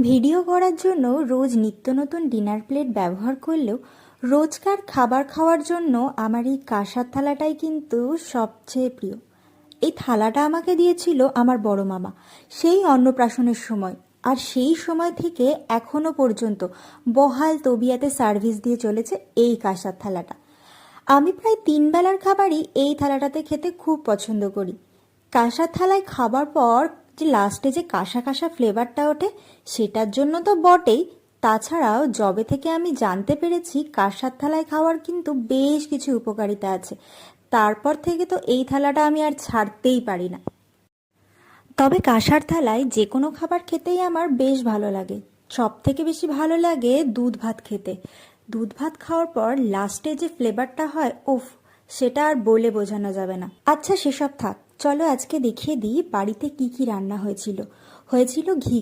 Video করার জন্য রোজ নিত্য নতুন ডিনার প্লেট ব্যবহার করলেও রোজকার খাবার খাওয়ার জন্য আমার এই কাঁসার থালাটাই কিন্তু সবচেয়ে প্রিয়। এই থালাটা আমাকে দিয়েছিল আমার বড় মামা সেই অন্নপ্রাশনের সময়, আর সেই সময় থেকে এখনো পর্যন্ত বহাল তবিয়াতে সার্ভিস দিয়ে চলেছে এই কাঁসার থালাটা। আমি প্রায় 3 বেলার খাবারই এই থালাটাতে খেতে খুব পছন্দ করি। কাঁসার থালায় খাবার পর যে লাস্টে যে কাঁসা কাঁসা ফ্লেভারটা ওঠে, সেটার জন্য তো বটেই, তাছাড়াও যবে থেকে আমি জানতে পেরেছি কাঁসার থালায় খাওয়ার কিন্তু বেশ কিছু উপকারিতা আছে, তারপর থেকে তো এই থালাটা আমি আর ছাড়তেই পারি না। তবে কাঁসার থালায় যে কোনো খাবার খেতেই আমার বেশ ভালো লাগে। সব থেকে বেশি ভালো লাগে দুধ ভাত খেতে। দুধ ভাত খাওয়ার পর লাস্টে যে ফ্লেভারটা হয়, উফ, সেটা আর বলে বোঝানো যাবে না। আচ্ছা, সেসব থাক, চলো আজকে দেখিয়ে দিই বাড়িতে কি কি রান্না হয়েছিল। হয়েছিল ঘি